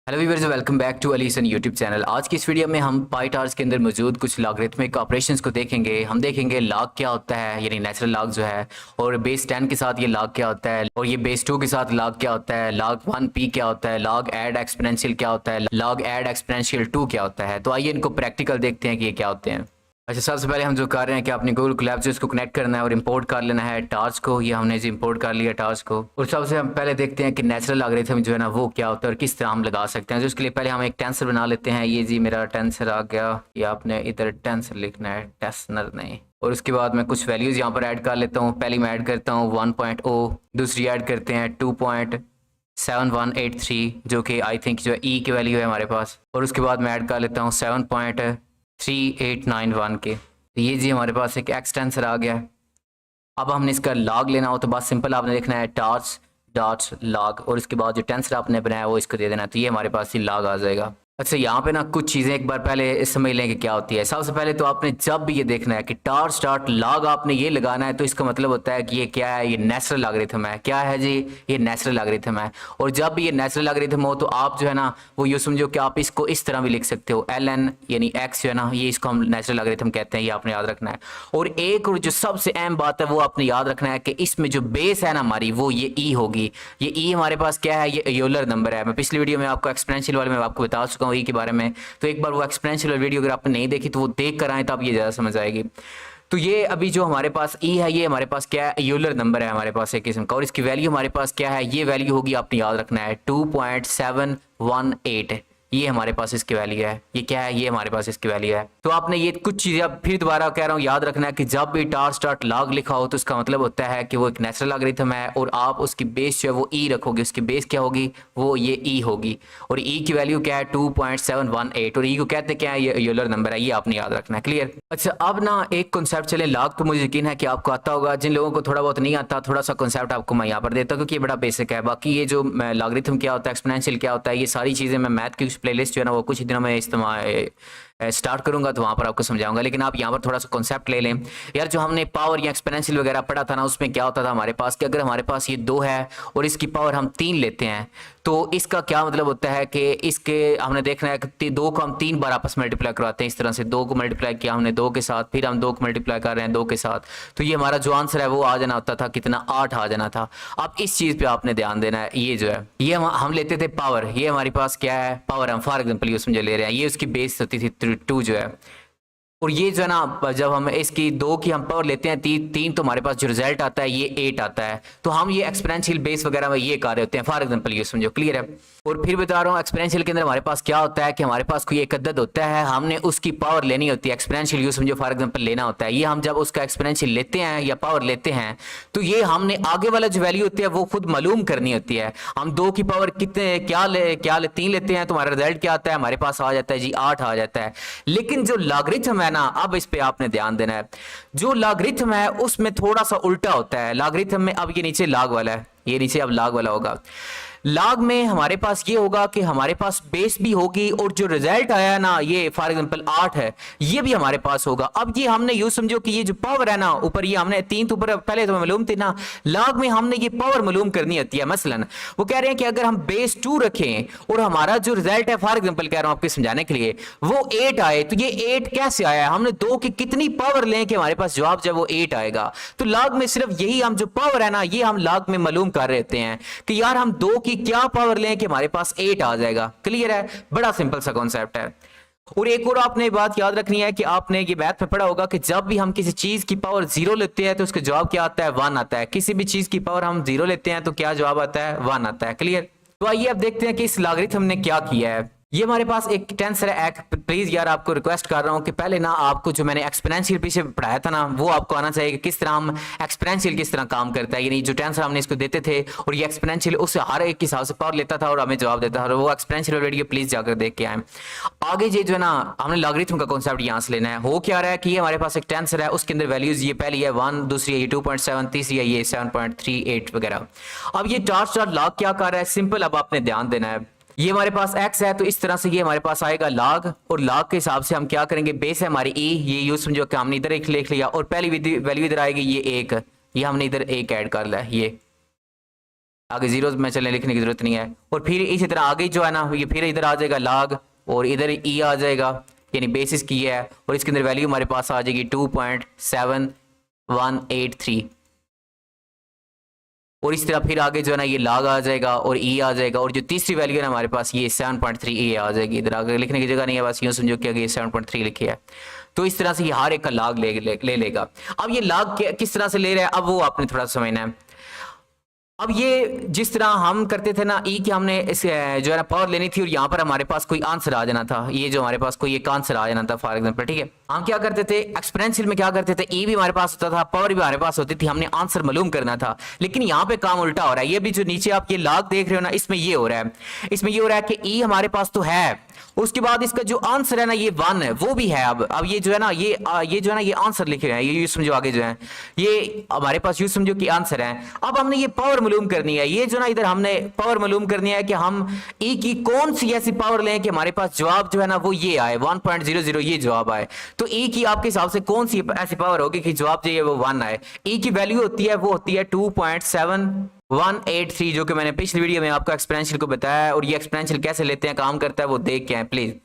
Hello viewers, welcome back to Alison YouTube channel. आज की इस वीडियो में हम पाईटार्स के अंदर मौजूद कुछ लॉगरिथमिक ऑपरेशंस को देखेंगे। हम देखेंगे लॉग क्या होता है, यानी नेचुरल लॉग जो है, और बेस 10 के साथ ये लॉग क्या होता है, और ये बेस 2 के साथ लॉग क्या होता है, लॉग 1p क्या होता है, लॉग एड एक्सपोनेंशियल क्या होता है, लॉग एड एक्सपोनेंशियल 2 क्या होता है। तो आइए इनको प्रैक्टिकल देखते हैं कि ये क्या होते हैं। अच्छा, सबसे पहले हम जो कर रहे हैं कि अपनी गूगल कोलैब से इसको कनेक्ट करना है और इंपोर्ट कर लेना है टार्स को। ये हमने जी इंपोर्ट कर लिया टार्स को। और सबसे हम पहले देखते हैं कि नेचुरल लॉगरिथम जो है ना वो क्या होता है और किस तरह हम लगा सकते हैं। तो इसके लिए पहले हम एक टेंसर बना लेते हैं। ये जी मेरा टेंसर आ गया। ये आपने इधर टेंसर लिखना है, टेंसर नहीं। और उसके बाद मैं कुछ वैल्यूज़ यहाँ पर ऐड कर लेता हूँ। पहली मैं ऐड करता हूँ 1.0, दूसरी ऐड करते हैं 2.7183 जो कि आई थिंक जो ई की वैल्यू है हमारे पास। और उसके बाद मैं ऐड कर लेता हूँ 7.3891 के। तो ये जी हमारे पास एक एक्सटेंसर आ गया है। अब हमने इसका लॉग लेना हो तो बस सिंपल आपने लिखना है टार्स डॉट लॉग, और इसके बाद जो टेंसर आपने बनाया वो इसको दे देना। तो ये हमारे पास ही लॉग आ जाएगा। अच्छा, यहाँ पे ना कुछ चीज़ें एक बार पहले समझ लें कि क्या होती है। सबसे पहले तो आपने जब भी ये देखना है कि टार्स डॉट लॉग आपने ये लगाना है, तो इसका मतलब होता है कि ये क्या है, ये नेचुरल लॉगरिथम है। क्या है जी, ये नेचुरल लॉगरिथम है। और जब भी ये नेचुरल लॉगरिथम हो तो आप जो है ना वो यूँ समझो कि आप इसको इस तरह भी लिख सकते हो, ln यानी x जो है ना, ये इसको हम नेचुरल लॉगरिथम कहते हैं। ये आपने याद रखना है। और एक और जो सबसे अहम बात है वो आपने याद रखना है कि इसमें जो बेस है ना हमारी, वो ये ई होगी। ये ई हमारे पास क्या है, ये यूलर नंबर है। मैं पिछली वीडियो में आपको एक्सपोनेंशियल वाले में आपको बता चुका हूँ ई के बारे में। तो एक बार वो एक्सपोनेंशियल वीडियो अगर आपने नहीं देखी तो वो देख कर आए तो आप ये ज़्यादा समझ आएगी। तो ये अभी जो हमारे पास ई है, ये हमारे पास क्या है, यूलर नंबर है हमारे पास एक किस्म का। और इसकी वैल्यू हमारे पास क्या है, ये वैल्यू होगी, आपने याद रखना है 2.718। ये हमारे पास इसकी वैल्यू है। ये क्या है, ये हमारे पास इसकी वैल्यू है। तो आपने ये कुछ चीज़ें अब फिर दोबारा कह रहा हूँ याद रखना है कि जब भी टार्स डॉट लॉग लिखा हो तो उसका मतलब होता है कि वो एक नेचुरल लॉगरिथम है और आप उसकी बेस जो है वो ई रखोगे। उसकी बेस क्या होगी, वो ये ई होगी। और ई की वैल्यू क्या है 2.718, और ई को कहते क्या है, ये यूलर नंबर है। ये आपने याद रखना है। क्लियर। अच्छा, अब ना एक कॉन्सेप्ट चले लॉग, तो मुझे यकीन है कि आपको आता होगा। जिन लोगों को थोड़ा बहुत नहीं आता, थोड़ा सा कॉन्सेप्ट आपको मैं यहाँ पर देता हूँ क्योंकि ये बड़ा बेसिक है। बाकी ये जो लॉगरिथम क्या होता है, एक्सपोनेंशियल क्या होता है, ये सारी चीज़ें मैं मैथ की प्लेलिस्ट जो है ना वो कुछ ही दिनों में इस्तेमाल स्टार्ट करूंगा तो वहां पर आपको समझाऊंगा। लेकिन आप यहाँ पर थोड़ा सा कॉन्सेप्ट ले लें यार। जो हमने पावर या एक्सपोनेंशियल वगैरह पढ़ा था ना, उसमें क्या होता था हमारे पास कि अगर हमारे पास ये 2 है और इसकी पावर हम 3 लेते हैं तो इसका क्या मतलब होता है कि इसके हमने देखना है कि 2 को हम 3 बार आपस में मल्टीप्लाई करवाते हैं। इस तरह से 2 को मल्टीप्लाई किया हमने 2 के साथ, फिर हम 2 को मल्टीप्लाई कर रहे हैं 2 के साथ। तो ये हमारा जो आंसर है वो आ जाना होता था कितना, 8 आ जाना था। अब इस चीज़ पे आपने ध्यान देना है। ये जो है ये हम लेते थे पावर, ये हमारे पास क्या है, पावर। हम फॉर एग्जाम्पल ये उसमें ले रहे हैं, ये उसकी बेस होती थी 2 जो है। और ये जो है ना जब हम इसकी 2 की हम पावर लेते हैं 3 तो हमारे पास जो रिजल्ट आता है ये 8 आता है। तो हम ये एक्सपोनेंशियल बेस वगैरह में ये कर रहे होते हैं। फॉर एग्जांपल ये समझो। क्लियर है। और फिर बता रहा हूँ एक्सपोनेंशियल के अंदर हमारे पास क्या होता है कि हमारे पास कोई एक अदद होता है, हमने उसकी पावर लेनी होती है। एक्सपोनेंशियल यूज समझो फॉर एग्जांपल लेना होता है। ये हम जब उसका एक्सपोनेंशियल लेते हैं या पावर लेते हैं तो ये हमने आगे वाला जो वैल्यू होती है वो खुद मालूम करनी होती है। हम 2 की पावर कितने क्या ले 3 लेते हैं तो हमारा रिजल्ट क्या आता है, हमारे पास आ जाता है जी 8 आ जाता है। लेकिन जो लॉगरिथम है ना, अब इस पे आपने ध्यान देना है। जो लॉगरिथम है उसमें थोड़ा सा उल्टा होता है। लॉगरिथम में अब ये नीचे लॉग वाला है, ये नीचे अब लॉग वाला होगा। लॉग में हमारे पास ये होगा कि हमारे पास बेस भी होगी और जो रिजल्ट आया ना ये फॉर एग्जांपल 8 है, ये भी हमारे पास होगा। अब ये हमने यूं समझो कि ये जो पावर है ना ऊपर, ये हमने 3 तो ऊपर पहले तो मालूम थी ना, लॉग में हमने ये पावर मालूम करनी होती है। मसलन वो कह रहे हैं कि अगर हम बेस 2 रखें और हमारा जो रिजल्ट है, फॉर एग्जांपल कह रहा हूं आपको समझाने के लिए, वो 8 आए, तो ये 8 कैसे आया, हमने 2 की कितनी पावर लें कि हमारे पास जवाब जो है वो 8 आएगा। तो लॉग में सिर्फ यही हम जो पावर है ना ये हम लॉग में मालूम कर रहे होते हैं कि यार हम 2 की क्या पावर लें कि हमारे पास 8 आ जाएगा। क्लियर है। बड़ा सिंपल सा कॉन्सेप्ट है। और एक और आपने बात याद रखनी है कि आपने ये मैथ में पढ़ा होगा कि जब भी हम किसी चीज की पावर 0 लेते हैं तो उसका जवाब क्या आता है, 1 आता है। किसी भी चीज की पावर हम 0 लेते हैं तो क्या जवाब आता है, 1 आता है। क्लियर। तो आइए अब देखते हैं कि इस लॉगरिथम ने क्या किया है। ये हमारे पास एक टेंसर है। प्लीज यार आपको रिक्वेस्ट कर रहा हूँ कि पहले ना आपको जो मैंने एक्सपोनेंशियल पीछे पढ़ाया था ना वो आपको आना चाहिए कि किस तरह हम एक्सपोनेंशियल किस तरह काम करता है। यानी जो टेंसर हमने इसको देते थे और ये एक्सपोनेंशियल उससे हर एक के हिसाब से पावर लेता था और हमें जवाब देता था। और वो एक्सपोनेंशियल वीडियो प्लीज जाकर देख के आए। आगे ये जो है ना हमने लॉगरिथम का कॉन्सेप्ट यहाँ से लेना है। हो क्या रहा है कि ये हमारे पास एक टेंसर है, उसके अंदर वैल्यूज ये पहली है 1, दूसरी है ये 2.7, तीसरी है ये 7.38 वगैरह। अब ये टार्स डॉट लॉग क्या कर रहा है, सिंपल। अब आपने ध्यान देना है, ये हमारे पास x है तो इस तरह से ये हमारे पास आएगा log, और log के हिसाब से हम क्या करेंगे, बेस है हमारी e, ये यूज समझो कि हमने इधर एक लिख लिया और पहली वैल्यू इधर आएगी ये 1, ये हमने इधर 1 ऐड कर लिया ये। आगे जीरो में चलने लिखने की जरूरत नहीं है। और फिर इसी तरह आगे जो है ना ये फिर इधर आ जाएगा log और इधर ई आ जाएगा, यानी बेसिस की है, और इसके अंदर वैल्यू हमारे पास आ जाएगी 2.7183। और इस तरह फिर आगे जो है ना ये log आ जाएगा और ई आ जाएगा, और जो तीसरी वैल्यू है ना हमारे पास ये 7.3 ए आ जाएगी। इधर आगे लिखने की जगह नहीं है, बस यूँ समझो कि आगे ये 7.3 लिखे है। तो इस तरह से ये हर एक का log ले लेगा। अब ये log किस तरह से ले रहा है, अब वो आपने थोड़ा समझना है। अब ये जिस तरह हम करते थे ना ई की, हमने इस जो है ना पावर लेनी थी और यहाँ पर हमारे पास कोई आंसर आ जाना था, ये जो हमारे पास कोई एक आंसर आ जाना था फॉर एग्जांपल, ठीक है। हम क्या करते थे एक्सपोनेंशियल में, क्या करते थे ई भी हमारे पास होता था, पावर भी हमारे पास होती थी, हमने आंसर मालूम करना था। लेकिन यहाँ पे काम उल्टा हो रहा है। ये भी जो नीचे आप ये log देख रहे हो ना, इसमें ये हो रहा है, इसमें ये हो रहा है कि ई हमारे पास तो है, उसके बाद इसका जो आंसर है ना ये 1 है, वो भी है। अब ये जो है ना ये जो है ना ये आंसर लिखे हुए हैं, ये यूं समझो आगे जो है ये हमारे पास यूं समझो कि आंसर है। अब हमने ये पावर मालूम करनी है, ये जो ना इधर हमने पावर मालूम करनी है कि हम ई की कौन सी ऐसी पावर लें कि हमारे पास जवाब जो है ना वो ये आए 1.00 ये जवाब आए। तो ई की आपके हिसाब से कौन सी ऐसी पावर होगी कि जवाब जो है वो 1 आए। ई की वैल्यू होती है वो होती है 2.7183, जो कि मैंने पिछली वीडियो में आपको एक्सपोनेंशियल को बताया है, और ये एक्सपोनेंशियल कैसे लेते हैं काम करता है वो देख के आए प्लीज।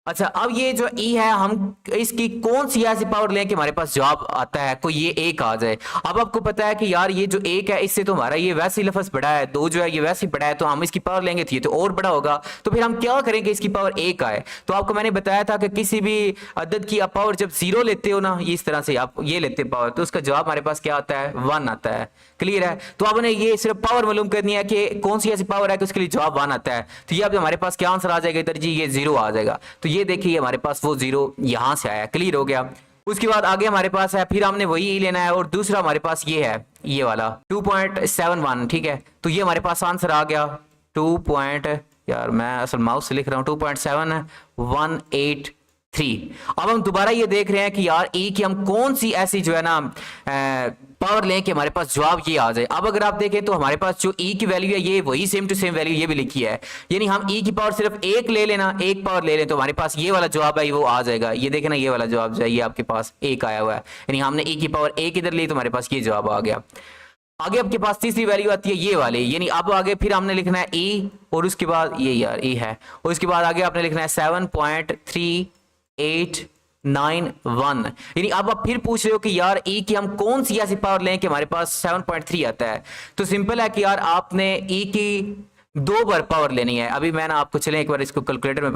अच्छा, अब ये जो ई है हम इसकी कौन सी ऐसी पावर लें कि हमारे पास जवाब आता है कोई ये एक आ जाए। अब आपको पता है कि यार ये जो एक है इससे तो हमारा ये वैसे ही लफ्ज बड़ा है, 2 जो है ये वैसे ही बड़ा है, तो हम इसकी पावर लेंगे तो ये तो और बड़ा होगा। तो फिर हम क्या करेंगे इसकी पावर एक आए। तो आपको मैंने बताया था कि किसी भी अदद की आप पावर जब 0 लेते हो ना, इस तरह से आप ये लेते पावर, तो उसका जवाब हमारे पास क्या आता है 1 आता है। क्लियर है। तो आपने ये सिर्फ पावर मालूम करनी है कि कौन सी ऐसी पावर है कि उसके लिए जवाब 1 आता है। तो ये अब हमारे पास क्या आंसर आ जाएगा इधर जी, ये 0 आ जाएगा। तो ये देखिए हमारे पास वो 0 यहां से आया। क्लियर हो गया। उसके बाद आगे हमारे पास है, फिर हमने वही ई लेना है, और दूसरा हमारे पास ये है ये वाला 2.71, ठीक है। तो ये हमारे पास आंसर आ गया 2. यार मैं असल माउस से लिख रहा हूं 2.7183। अब हम दोबारा ये देख रहे हैं कि यार ई की हम कौन सी ऐसी जो है ना पावर लें कि हमारे पास जवाब ये आ जाए। अब अगर आप देखें तो हमारे पास जो ई की वैल्यू है ये वही सेम टू सेम वैल्यू ये भी लिखी है, यानी हम ई की पावर सिर्फ एक ले लेना, एक पावर ले लें तो हमारे पास ये वाला जवाब है वो आ जाएगा। ये देखें ना ये वाला जवाब जो है ये आपके पास एक आया हुआ है, यानी हमने ई की पावर एक इधर ली तो हमारे पास ये जवाब आ गया। आगे आपके पास तीसरी वैल्यू आती है ये वाली, यानी अब आगे फिर हमने लिखना है ई, और उसके बाद ये यार ई है, और उसके बाद आगे आपने लिखना है 7.3891, यानी अब आप फिर पूछ रहे हो कि यार ई की हम कौन सी ऐसी पावर लें कि हमारे पास 7.3 आता है। तो सिंपल है कि यार आपने ई की 2 बार पावर लेनी है। अभी मैं ना आपको चलें एक बार इसको कैलकुलेटर में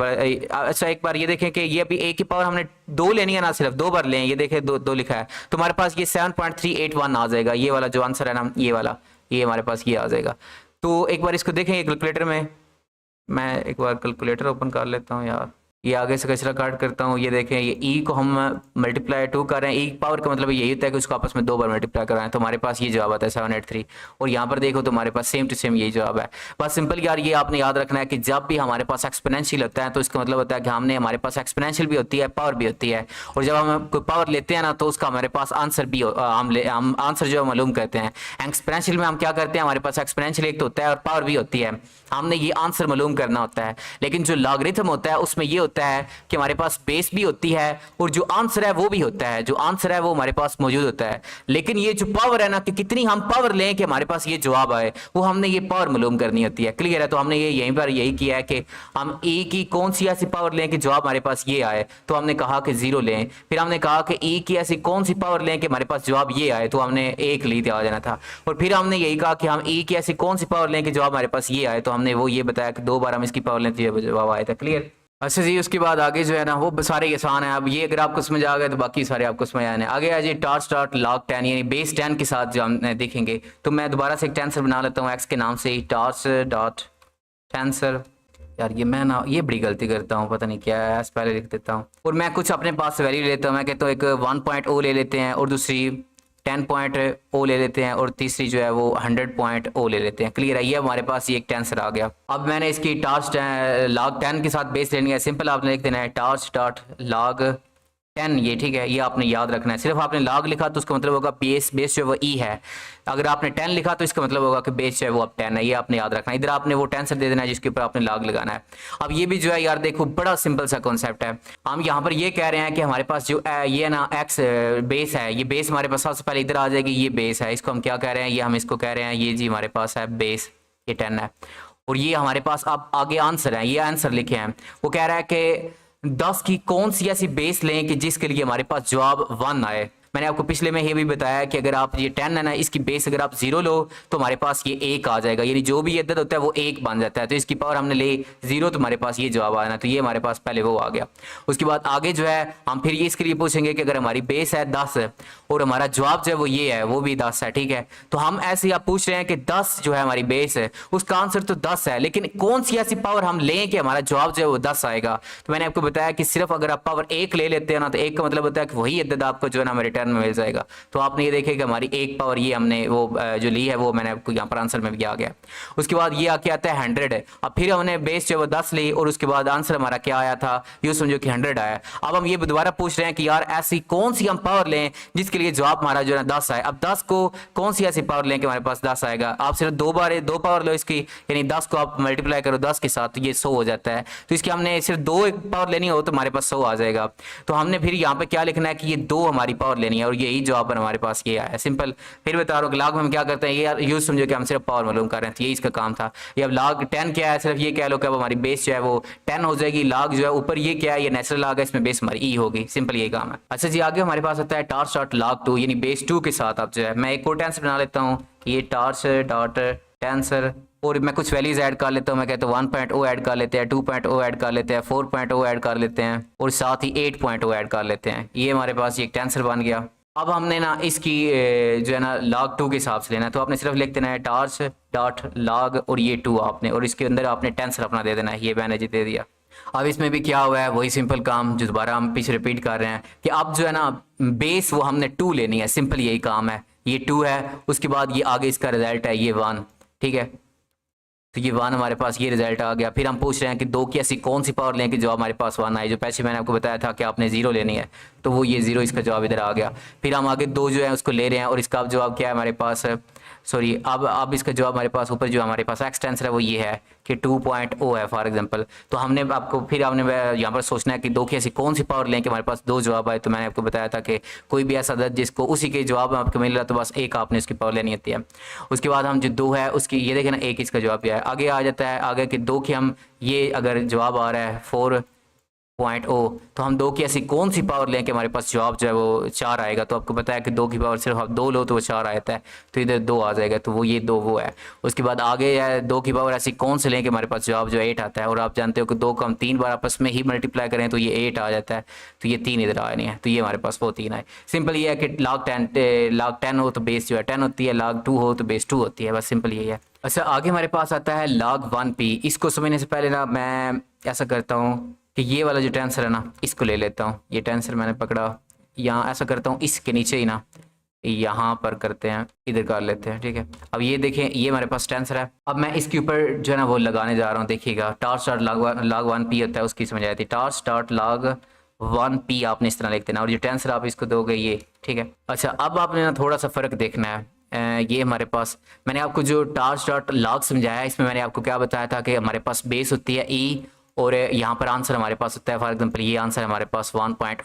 अच्छा एक बार ये देखें कि ये अभी ए की पावर हमने 2 लेनी है ना, सिर्फ 2 बार लें। ये देखें 2 लिखा है, तो हमारे पास ये 7.381 आ जाएगा। ये वाला जो आंसर है ना ये वाला, ये हमारे पास ये आ जाएगा। तो एक बार इसको देखें कैलकुलेटर में, मैं एक बार कैलकुलेटर ओपन कर लेता हूँ यार, ये आगे से कचरा काट करता हूँ। ये देखें ये ई को हम मल्टीप्लाई 2 कर रहे हैं, ई पावर का मतलब यही होता है कि उसको आपस में 2 बार मल्टीप्लाई कर रहे हैं, तो हमारे पास ये जवाब आता है 783। और यहाँ पर देखो तो हमारे पास सेम टू सेम यही जवाब है। बस सिंपल यार ये आपने याद रखना है कि जब भी हमारे पास एक्सपोनेंशियल होता है तो इसका मतलब होता है कि हमने हमारे पास एक्सपोनेंशियल भी होती है, पावर भी होती है, और जब हम कोई पावर लेते हैं ना तो उसका हमारे पास आंसर भी हम आंसर जो है मालूम करते हैं। एक्सपोनेंशियल में हम क्या करते हैं, हमारे पास एक्सपोनेंशियल एक तो होता है और पावर भी होती है, हमने ये आंसर मालूम करना होता है। लेकिन जो लॉगरिथम होता है उसमें ये होता है कि हमारे पास बेस भी होती है और जो आंसर है वो भी होता है, जो आंसर है वो हमारे पास मौजूद होता है। लेकिन ये जो पावर है ना कि कितनी हम पावर लें कि हमारे पास ये जवाब आए, वो हमने ये पावर मालूम करनी होती है। क्लियर है। तो हमने ये यहीं पर यही किया है कि हम ई की कौन सी ऐसी पावर लें कि जवाब हमारे पास ये आए, तो हमने कहा कि 0 लें। फिर हमने कहा कि ई की ऐसी कौन सी पावर लें कि हमारे पास जवाब ये आए, तो हमने 1 ली थी, आ जाना था। और फिर हमने यही कहा कि हम ई की ऐसी कौन सी पावर लें कि जवाब हमारे पास ये आए, तो हमने वो ये बताया कि 2 बार हम इसकी पावर लें तो ये जवाब आया था। क्लियर। अच्छा जी, उसके बाद आगे जो है ना वो सारे आसान है। अब ये अगर आपको समझ आ गए तो बाकी सारे आपको समझ आने। आगे आ जी टार स्टार्ट log 10 यानी बेस 10 के साथ जो हम देखेंगे। तो मैं दोबारा से एक टेंसर बना लेता हूँ एक्स के नाम से ही, टार्स डॉट टेंसर। यार ये मैं ना ये बड़ी गलती करता हूँ, पता नहीं क्या है, पहले लिख देता हूँ और मैं कुछ अपने पास से वैल्यू लेता हूँ। मैं कहता हूँ एक 1.0 ले लेते हैं और दूसरी 10.0 ले लेते हैं और तीसरी जो है वो 100.0 ले लेते हैं। क्लियर है। ये हमारे पास ये एक टेंसर आ गया। अब मैंने इसकी टार्स log 10 के साथ बेस लेनी है। सिंपल आपने लिख देना है टार्स डॉट log 10, ये ठीक है। ये आपने याद रखना है। सिर्फ आपने log लिखा तो उसका मतलब होगा बेस जो है वो ई है। अगर आपने 10 लिखा तो इसका मतलब होगा कि बेस जो है वो अब 10 है। ये आपने याद रखना है। इधर आपने वो टेंसर दे देना है जिसके ऊपर आपने log लगाना है। अब ये भी जो है यार देखो बड़ा सिंपल सा कॉन्सेप्ट है। हम यहाँ पर ये कह रहे हैं कि हमारे पास जो ये ना एक्स बेस है, ये बेस हमारे पास सबसे पहले इधर आ जाएगी। ये बेस है, इसको हम क्या कह रहे हैं, ये हम इसको कह रहे हैं ये जी हमारे पास है बेस। ये 10 है। और ये हमारे पास अब आगे आंसर है, ये आंसर लिखे हैं। वो कह रहा है कि 10 की कौन सी ऐसी बेस लें कि जिसके लिए हमारे पास जवाब 1 आए। मैंने आपको पिछले में ये भी बताया कि अगर आप ये 10 है ना, इसकी बेस अगर आप 0 लो तो हमारे पास ये 1 आ जाएगा, यानी जो भी अदद होता है वो 1 बन जाता है। तो इसकी पावर हमने ले 0 तो हमारे पास ये जवाब आना, तो ये हमारे पास पहले वो आ गया। उसके बाद आगे जो है हम फिर ये इसके लिए पूछेंगे कि अगर हमारी बेस है 10 और हमारा जवाब जो है वो ये है, वो भी 10 है, ठीक है। तो हम ऐसे ही आप पूछ रहे हैं कि 10 जो है हमारी बेस है, उसका आंसर तो 10 है, लेकिन कौन सी ऐसी पावर हम लें कि हमारा जवाब जो है वो 10 आएगा। तो मैंने आपको बताया कि सिर्फ अगर आप पावर 1 ले लेते हैं ना, तो 1 का मतलब होता है कि वही अदद आपको जो है ना हमें रिटर्न में मिल जाएगा। तो आपने ये देखे कि हमारी 1 पावर ये हमने वो जो ली है वो मैंने आपको यहाँ पर आंसर में भी आ गया। उसके बाद ये आके आता है 100 है। अब फिर हमने बेस जो है वो 10 ली और उसके बाद आंसर हमारा क्या आया था, ये समझो कि 100 आया। अब हम ये दोबारा पूछ रहे हैं कि यार ऐसी कौन सी हम पावर लें जिसके लिए जवाब हमारा जो है 10 आए। अब 10 को कौन सी ऐसी पावर लें कि हमारे पास 10 आएगा। आप सिर्फ दो पावर लो इसकी, यानी 10 को आप मल्टीप्लाई करो 10 के साथ, तो ये 100 हो जाता है। तो इसकी हमने सिर्फ 2 पावर लेनी हो तो हमारे पास 100 आ जाएगा। तो हमने फिर यहाँ पे क्या लिखना है कि ये 2 हमारी पावर लेनी है और यही जवाब हमारे पास ये आया, सिंपल। फिर बता रहा हूँ कि log में हम क्या करते हैं, ये यार यूज समझो कि हम सिर्फ पावर मालूम कर रहे हैं, तो ये इसका काम था। ये अब log 10 क्या है, सिर्फ ये कह लो कि अब हमारी बेस जो है वो 10 हो जाएगी। log जो है ऊपर ये क्या है, ये नेचुरल log है, इसमें बेस हमारी ई होगी, सिंपल ये काम है। अच्छा जी, आगे हमारे पास आता है टार्स डॉट log 2, यानी बेस 2 के साथ आप जो है मैं एक और टेंसर बना लेता हूँ कि ये टार्स डॉट टेंसर, और मैं कुछ वैल्यूज ऐड कर लेता हूँ। मैं कहता हूँ 1.0 ऐड कर लेते हैं, 2.0 ऐड कर लेते हैं, 4.0 ऐड कर लेते हैं और साथ ही 8.0 ऐड कर लेते हैं। ये हमारे पास ये एक टेंसर बन गया। अब हमने ना इसकी जो है ना log 2 के हिसाब से लेना है, तो आपने सिर्फ लिख देना है टार्स डॉट log और ये 2 आपने, और इसके अंदर आपने टेंसर अपना दे देना है। ये मैंने जी दे दिया। अब इसमें भी क्या हुआ है, वही सिंपल काम जो दोबारा हम पीछे रिपीट कर रहे हैं कि अब जो है ना बेस वो हमने 2 लेनी है, सिंपल यही काम है। ये 2 है, उसके बाद ये आगे इसका रिजल्ट है ये 1, ठीक है। तो ये 1 हमारे पास ये रिजल्ट आ गया। फिर हम पूछ रहे हैं कि 2 की ऐसी कौन सी पावर लें कि जवाब हमारे पास 1 आए। जो पहले मैंने आपको बताया था कि आपने 0 लेनी है, तो वो ये 0 इसका जवाब इधर आ गया। फिर हम आगे 2 जो है उसको ले रहे हैं और इसका अब जवाब क्या है हमारे पास, सॉरी अब इसका जवाब हमारे पास ऊपर जो हमारे पास एक्स टेंसर है वो ये है कि 2.0 है फॉर एग्जांपल। तो हमने आपको फिर हमने यहाँ पर सोचना है कि 2 की ऐसी कौन सी पावर लें कि हमारे पास 2 जवाब आए। तो मैंने आपको बताया था कि कोई भी ऐसा अदद जिसको उसी के जवाब में आपको मिल रहा, तो बस एक आपने उसकी पावर लेनी होती है। उसके बाद हम जो 2 है उसकी ये देखें ना, एक इसका जवाब क्या है, आगे आ जाता है आगे कि 2 की हम ये अगर जवाब आ रहा है 4.0, तो हम 2 की ऐसी कौन सी पावर लें कि हमारे पास जवाब जो है वो 4 आएगा। तो आपको पता है कि 2 की पावर सिर्फ आप 2 लो तो वो 4 आता है, तो इधर 2 आ जाएगा, तो वो ये 2 वो है। उसके बाद आगे है 2 की पावर ऐसी कौन से लें कि हमारे पास जवाब जो 8 आता है, और आप जानते हो कि 2 को हम 3 बार आपस में ही मल्टीप्लाई करें तो ये 8 आ जाता है, तो ये 3 इधर आया नहीं है, तो ये हमारे पास वो 3 आए। सिंपल ये है कि log 10 हो तो बेस जो है 10 होती है, log 2 हो तो बेस 2 होती है, बस सिंपल यही है। अच्छा, आगे हमारे पास आता है log 1p। इसको समझने से पहले ना मैं ऐसा करता हूँ कि ये वाला जो टेंसर है ना इसको ले लेता हूँ। ये टेंसर मैंने पकड़ा, यहाँ ऐसा करता हूँ इसके नीचे ही ना यहाँ पर करते हैं, इधर कर लेते हैं, ठीक है। अब ये देखें ये हमारे पास टेंसर है। अब मैं इसके ऊपर जो है ना वो लगाने जा रहा हूँ, देखिएगा टार्स डॉट log 1p होता है, उसकी समझ आती है। टार्स डॉट log 1p आपने इस तरह लिख देना और ये टेंसर आप इसको दोगे ये, ठीक है। अच्छा, अब आपने ना थोड़ा सा फ़र्क देखना है। ये हमारे पास मैंने आपको जो टार्स डॉट log समझाया, इसमें मैंने आपको क्या बताया था कि हमारे पास बेस होती है ई और यहाँ पर आंसर हमारे पास होता है, फॉर एग्जांपल ये आंसर हमारे पास 1.0।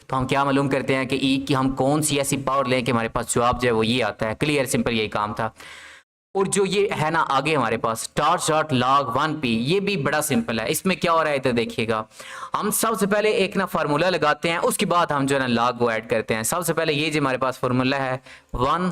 तो हम क्या मालूम करते हैं कि ई की हम कौन सी ऐसी पावर लें कि हमारे पास जवाब जो है वो ये आता है। क्लियर, सिंपल यही काम था। और जो ये है ना आगे हमारे पास टार्स डॉट log 1p, ये भी बड़ा सिंपल है। इसमें क्या हो रहा है तो देखिएगा, हम सबसे पहले एक ना फार्मूला लगाते हैं, उसके बाद हम जो है ना log वो ऐड करते हैं। सबसे पहले ये जो हमारे पास फार्मूला है 1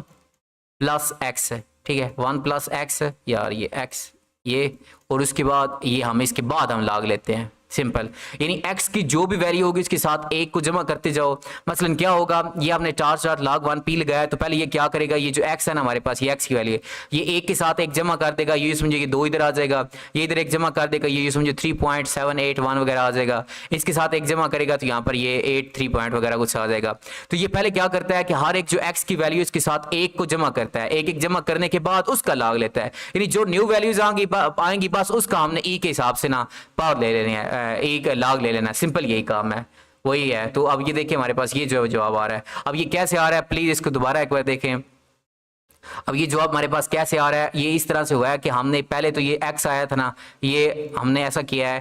प्लस एक्स, ठीक है, 1 प्लस एक्स यार ये एक्स ये, और उसके बाद ये हम इसके बाद हम log लेते हैं, सिंपल। यानी x की जो भी वैल्यू होगी उसके साथ 1 को जमा करते जाओ। मसलन क्या होगा, ये आपने टार्स डॉट log 1p लगाया, तो पहले ये क्या करेगा, ये जो x है ना हमारे पास, ये x की वैल्यू है, ये 1 के साथ 1 जमा कर देगा, ये समझिए कि 2 इधर आ जाएगा, ये इधर 1 जमा कर देगा, ये समझिए 3.781 वगैरह आ जाएगा, इसके साथ 1 जमा करेगा तो यहाँ पर ये 83 पॉइंट वगैरह कुछ आ जाएगा। तो ये पहले क्या करता है कि हर एक जो x की वैल्यू इसके साथ 1 को जमा करता है, 1 1 जमा करने के बाद उसका log लेता है, यानी जो न्यू वैल्यूज आएंगी बस उसका हमने e के हिसाब से ना पावर ले लेनी है, एक log ले लेना, सिंपल यही काम है, वही है। तो अब ये देखिए हमारे पास ये जो जवाब आ रहा है, अब ये कैसे आ रहा है प्लीज इसको दोबारा एक बार देखें। अब ये जवाब हमारे पास कैसे आ रहा है, ये इस तरह से हुआ है कि हमने पहले तो ये x आया था ना, ये हमने ऐसा किया है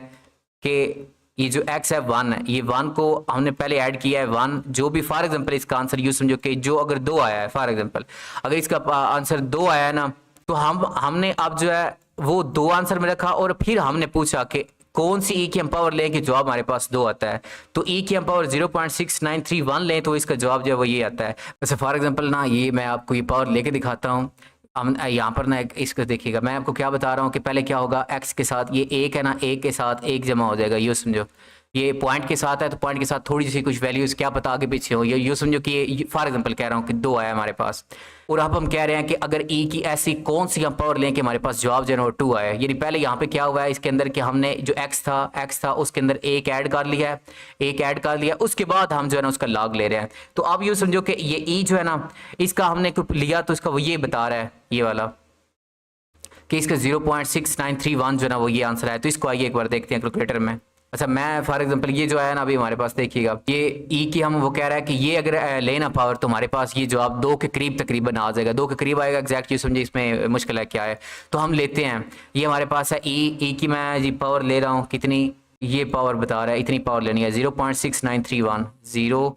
कि ये जो x है 1 है, ये 1 को हमने पहले ऐड किया है 1, जो भी फॉर एग्जांपल इसका आंसर यूं समझो कि जो अगर 2 आया है, फॉर एग्जांपल अगर इसका आंसर 2 आया है ना, तो हमने अब जो है वो 2 आंसर में रखा और फिर हमने पूछा कि कौन सी ई की हम पावर लें कि जवाब हमारे पास 2 आता है। तो ई की हम पावर 0.6931 लें तो इसका जवाब जो है वो ये आता है। वैसे फॉर एग्जांपल ना, ये मैं आपको ये पावर लेके दिखाता हूँ। हम यहाँ पर ना इसको देखिएगा, मैं आपको क्या बता रहा हूँ कि पहले क्या होगा, एक्स के साथ ये एक है ना, एक के साथ एक जमा हो जाएगा, यूँ समझो। ये पॉइंट के साथ है तो पॉइंट के साथ थोड़ी सी कुछ वैल्यूज क्या पता आगे पीछे हो, ये यूँ समझो कि ये फॉर एग्जांपल कह रहा हूँ कि 2 आया हमारे पास, और अब हम कह रहे हैं कि अगर ई की ऐसी कौन सी हम पावर लें कि हमारे पास जवाब जो है 2 आया। यानी पहले यहाँ पे क्या हुआ है इसके अंदर कि हमने जो एक्स था उसके अंदर एक ऐड कर लिया है, एक ऐड कर लिया, उसके बाद हम जो है ना उसका लॉग ले रहे हैं। तो अब यूँ समझो कि ये ई जो है ना इसका हमने लिया तो इसका वो ये बता रहा है ये वाला कि इसका 0.6931 जो है ना वो ये आंसर है। तो इसको आइए एक बार देखते हैं कैलकुलेटर में। अच्छा, मैं फॉर एग्जांपल ये जो है ना अभी हमारे पास देखिएगा, ये ई की हम वो कह रहा है कि ये अगर लेना पावर तो हमारे पास ये जवाब 2 के करीब तकरीबन आ जाएगा, 2 के करीब आएगा एग्जैक्ट। ये समझिए इसमें मुश्किल है क्या है, तो हम लेते हैं। ये हमारे पास है ई की मैं जी पावर ले रहा हूँ कितनी, ये पावर बता रहा है इतनी पावर लेनी है 0.6931,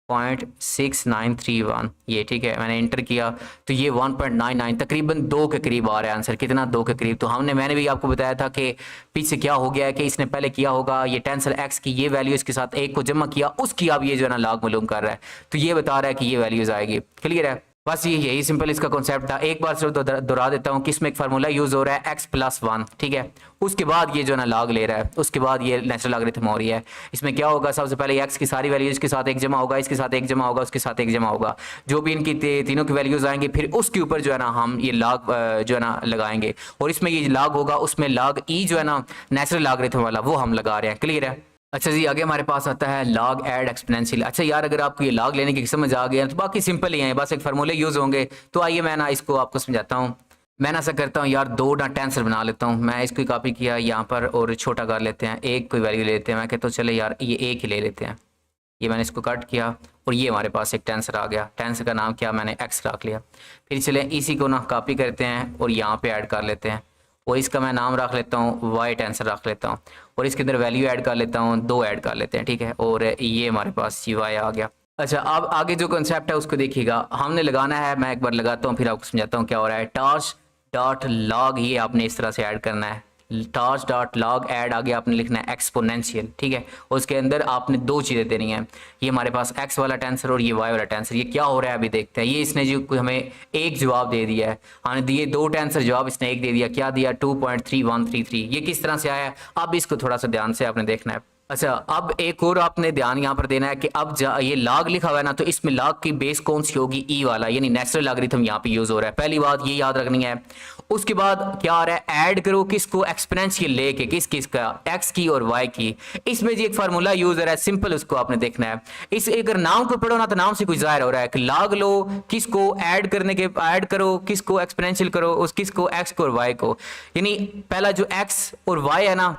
0.6931 ये ठीक है। मैंने इंटर किया तो ये 1.99 तकरीबन 2 के करीब आ रहा है आंसर। कितना, 2 के करीब। तो मैंने भी आपको बताया था कि पीछे क्या हो गया है कि इसने पहले किया होगा ये टेंसर एक्स की ये वैल्यू इसके साथ एक को जमा किया, उसकी अब ये जो है ना लॉग मालूम कर रहा है, तो ये बता रहा है कि ये वैल्यूज आएगी। क्लियर है, बस ये यही सिंपल इसका कॉन्सेप्ट था। एक बार सिर्फ दोहरा देता हूँ कि इसमें एक फार्मूला यूज हो रहा है x+1, ठीक है। उसके बाद ये जो है ना लॉग ले रहा है, उसके बाद ये नेचुरल लॉगरिथम हो रही है। इसमें क्या होगा, सबसे पहले x की सारी वैल्यूज इसके साथ एक जमा होगा, इसके साथ एक जमा होगा, उसके साथ एक जमा होगा, जो भी इनकी तीनों की वैल्यूज आएंगे फिर उसके ऊपर जो है ना हम ये लॉग जो है ना लगाएंगे, और इसमें ये लॉग होगा, उसमें लॉग ई जो है ना नेचुरल लॉगरिथम वाला वो हम लगा रहे हैं। क्लियर है। अच्छा जी, आगे हमारे पास आता है लॉग एड एक्सपोनेंशियल। अच्छा यार, अगर आपको ये लॉग लेने की समझ आ गया तो बाकी सिंपल ही है, बस एक फार्मूले यूज होंगे। तो आइए मैं ना इसको आपको समझाता हूँ। मैं ना ऐसा करता हूँ यार, 2 ना टेंसर बना लेता हूँ। मैं इसको कॉपी किया यहाँ पर और छोटा कर लेते हैं, एक कोई वैल्यू लेते हैं। मैं कहता हूँ चले यार ये एक ही ले लेते हैं। ये मैंने इसको कट किया और ये हमारे पास एक टेंसर आ गया। टेंसर का नाम क्या, मैंने एक्स रख लिया। फिर चले इसी को ना कॉपी करते हैं और यहाँ पे ऐड कर लेते हैं, और इसका मैं नाम रख लेता हूँ वाई टेंसर रख लेता हूँ, और इसके अंदर वैल्यू ऐड कर लेता हूँ, 2 ऐड कर लेते हैं, ठीक है। और ये हमारे पास जी वाई आ गया। अच्छा, अब आगे जो कॉन्सेप्ट है उसको देखिएगा, हमने लगाना है। मैं एक बार लगाता हूँ फिर आपको समझाता हूँ क्या हो रहा है। टार्स डॉट लॉग, ये आपने इस तरह से ऐड करना है। टार्स डॉट लॉग ऐड आगे आपने लिखना है एक्सपोनेंशियल, ठीक है। और उसके अंदर आपने 2 चीज़ें देनी है, ये हमारे पास एक्स वाला टेंसर और ये वाई वाला टेंसर। ये क्या हो रहा है अभी देखते हैं। ये इसने जो हमें एक जवाब दे दिया है, हमने दिए 2 टेंसर जवाब, इसने एक दे दिया। क्या दिया, 2.3133। ये किस तरह से आया है, अब इसको थोड़ा सा ध्यान से आपने देखना है। अच्छा, अब एक और आपने ध्यान यहाँ पर देना है कि अब ये लॉग लिखा हुआ है ना, तो इसमें लॉग की बेस कौन सी होगी, ई वाला, यानी नेचुरल लॉगरिथम यहाँ पे यूज हो रहा है। पहली बात ये याद रखनी है। उसके बाद क्या आ रहा है, ऐड करो किसको, एक्सपोनेंशियल लेके, किस का, एक्स की और वाई की। इसमें जी एक फार्मूला यूज हो रहा है सिंपल, उसको आपने देखना है। इस अगर नाम को पढ़ो ना तो नाम से कुछ जाहिर हो रहा है कि लॉग लो किसको, ऐड करने के ऐड करो किसको, एक्सपोनेंशियल करो उस किसको, एक्स को और वाई को। यानी पहला जो एक्स और वाई है ना,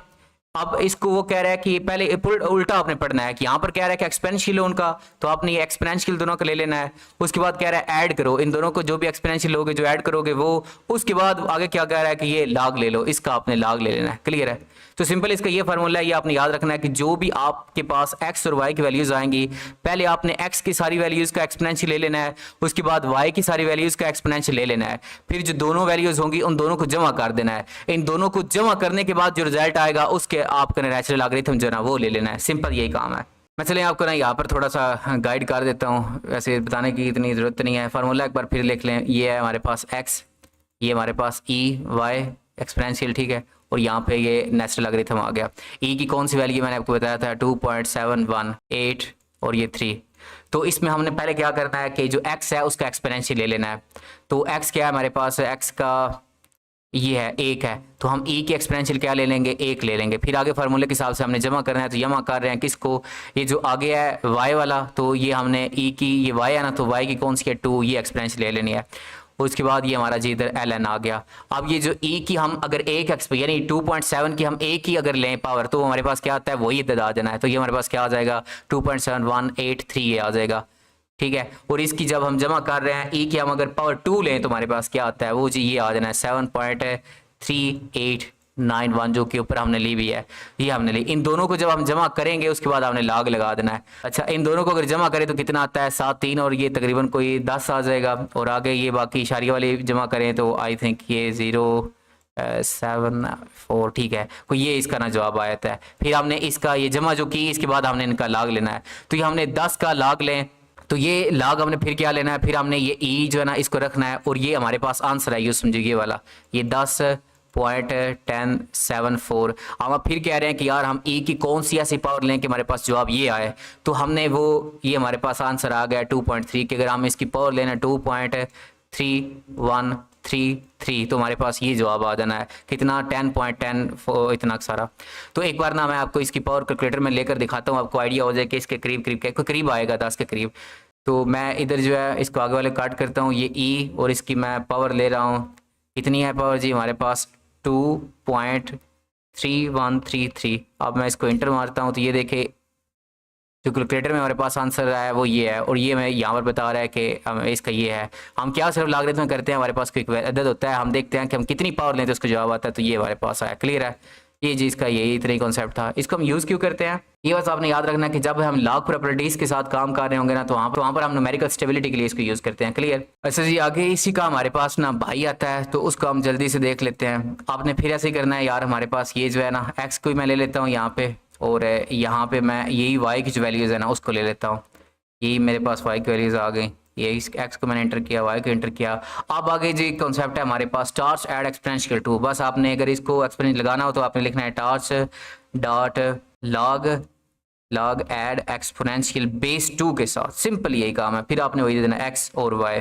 अब इसको वो कह रहा है कि पहले उल्टा आपने पढ़ना है कि यहाँ पर कह रहा है कि एक्सपेंशियल है उनका, तो आपने ये एक्सपेंशियल दोनों का ले लेना है। उसके बाद कह रहा है ऐड करो इन दोनों को, जो भी एक्सपेंशियल लोगे जो ऐड करोगे वो। उसके बाद आगे क्या कह रहा है कि ये लॉग ले लो, इसका आपने लॉग ले लेना है। क्लियर है। तो सिंपल इसका ये फार्मूला है, ये आपने याद रखना है कि जो भी आपके पास एक्स और वाई की वैल्यूज आएंगी, पहले आपने एक्स की सारी वैल्यूज का एक्सपोनेंशियल ले लेना है, उसके बाद वाई की सारी वैल्यूज का एक्सपोनेंशियल ले लेना है, फिर जो दोनों वैल्यूज होंगी उन दोनों को जमा कर देना है। इन दोनों को जमा करने के बाद जो रिजल्ट आएगा उसके आपका नेचुरल लॉगरिथम जो है ना वो ले लेना है। सिंपल यही काम है। मैं चलिए आपको ना यहाँ पर थोड़ा सा गाइड कर देता हूँ, वैसे बताने की इतनी ज़रूरत नहीं है। फार्मूला एक बार फिर लिख लें। ये है हमारे पास x, ये हमारे पास e y एक्सपोनेंशियल, ठीक है, और यहाँ पे ये नेचुरल लॉगरिथम आ गया। e की कौन सी वैल्यू मैंने आपको बताया था, 2.718 और ये 3। तो इसमें हमने पहले क्या करना है कि जो x है उसका एक्सपोनेंशियल ले लेना है। तो x क्या है हमारे पास, x का ये है 1 है, तो हम e की एक्सपोनेंशियल क्या ले लेंगे, 1 ले लेंगे। फिर आगे फार्मूले के हिसाब से हमने जमा करना है, तो जमा कर रहे हैं किसको, ये जो आगे है y वाला, तो ये हमने e की, ये y है ना, तो y की कौन सी है 2, ये एक्सपोनेंशियल ले लेनी है। उसके बाद ये हमारा जी इधर ln आ गया। अब ये जो e की हम अगर एक यानी 2.7 की हम एक ही अगर लें पावर, तो हमारे पास क्या आता है, वही इधर आ जाना है। तो ये हमारे पास क्या आ जाएगा, 2.7183 ये आ जाएगा, ठीक है। और इसकी जब हम जमा कर रहे हैं e की हम अगर पावर 2 लें तो हमारे पास क्या आता है, वो जी ये आ जाना है 7.3891, जो कि ऊपर हमने ली भी है, ये हमने ली। इन दोनों को जब हम जमा करेंगे उसके बाद हमने लॉग लगा देना है। अच्छा, इन दोनों को अगर जमा करें तो कितना आता है, 7 और ये तकरीबन कोई 10 आ जाएगा। और आगे ये बाकी इशारिया वाले जमा करें तो आई थिंक ये 0 7 4 ठीक है, कोई ये इसका ना जवाब आया था। फिर हमने इसका ये जमा जो की, इसके बाद हमने इनका लाग लेना है। तो ये हमने 10 का लाग लें, तो ये लाग हमने फिर क्या लेना है, फिर हमने ये ई जो है ना इसको रखना है, और ये हमारे पास आंसर है, ये समझो ये वाला, ये 10.1074। हम अब फिर कह रहे हैं कि यार हम ई की कौन सी ऐसी पावर लें कि हमारे पास जवाब ये आए। तो हमने वो ये हमारे पास आंसर आ गया 2.3 कि अगर हम इसकी पावर लेना 2.3133 तो हमारे पास ये जवाब आ जाना है कितना 10.10 इतना सारा। तो एक बार ना मैं आपको इसकी पावर कैलकुलेटर में लेकर दिखाता हूँ, आपको आइडिया हो जाए कि इसके करीब करीब आएगा 10 के करीब। तो मैं इधर जो है इसको आगे वाले काट करता हूँ, ये ई और इसकी मैं पावर ले रहा हूँ, कितनी है पावर जी हमारे पास 2.3133। अब मैं इसको इंटर मारता हूँ तो ये देखे जो कैलकुलेटर में हमारे पास आंसर आया है वो ये है, और ये मैं यहाँ पर बता रहा है कि इसका ये है। हम क्या सिर्फ लागरिथम में करते हैं, हमारे पास कोई अदद होता है, हम देखते हैं कि हम कितनी पावर लें तो उसका जवाब आता है, तो ये हमारे पास आया। क्लियर है, ये जी इसका यही इतना ही कॉन्सेप्ट था। इसको हम यूज़ क्यों करते हैं ये बस आपने याद रखना है कि जब हम लॉग प्रॉपर्टीज के साथ काम कर रहे होंगे ना, तो वहाँ पर हम न्यूमेरिकल स्टेबिलिटी के लिए इसको यूज़ करते हैं। क्लियर। अच्छा जी, आगे इसी का हमारे पास ना भाई आता है, तो उसको हम जल्दी से देख लेते हैं। आपने फिर ऐसे ही करना है यार, हमारे पास ये जो है ना एक्स को मैं ले लेता हूँ यहाँ पे, और यहाँ पे मैं यही वाई की जो वैल्यूज़ है ना उसको ले लेता हूँ। यही मेरे पास वाई की वैल्यूज़ आ गई, ये इस एक्स को मैंने एंटर किया, वाई को एंटर किया। अब आगे जी कॉन्सेप्ट है हमारे पास टार्स ऐड एक्सपोनेंशियल 2। बस आपने अगर इसको एक्सपोनेंट लगाना हो तो आपने लिखना है टार्स dot log add exponential base 2 के साथ। सिंपल यही काम है, फिर आपने वही दे देना एक्स और वाई।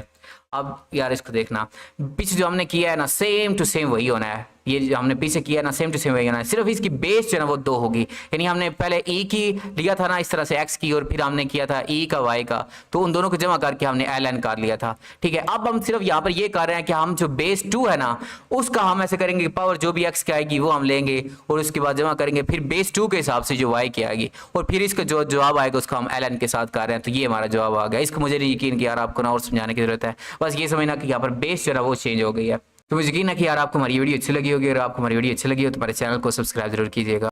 अब यार इसको देखना, पीछे जो हमने किया है ना सेम टू सेम वही होना है, ये जो हमने पीछे किया ना सेम टू सेम वही होना है, सिर्फ इसकी बेस जो है ना वो 2 होगी। यानी हमने पहले ई की लिया था ना इस तरह से एक्स की, और फिर हमने किया था ई का वाई का, तो उन दोनों को जमा करके हमने एल एन कर लिया था। ठीक है, अब हम सिर्फ यहाँ पर ये कर रहे हैं कि हम जो बेस 2 है ना उसका हम ऐसे करेंगे, पावर जो भी एक्स की आएगी वो हम लेंगे और उसके बाद जमा करेंगे, फिर बेस 2 के हिसाब से जो वाई की आएगी, और फिर इसका जो जवाब आएगा उसका हम एल एन के साथ कर रहे हैं। तो ये हमारा जवाब आ गया। इसको मुझे नहीं यकीन कि यार आपको ना और समझाने की जरूरत है, बस ये समझना कि यहाँ पर बेस जो है वो चेंज हो गई है। तो मुझे यकीन है कि यार आपको हमारी वीडियो अच्छी लगी होगी। अगर आपको हमारी वीडियो अच्छी लगी हो तो हमारे चैनल को सब्सक्राइब जरूर कीजिएगा।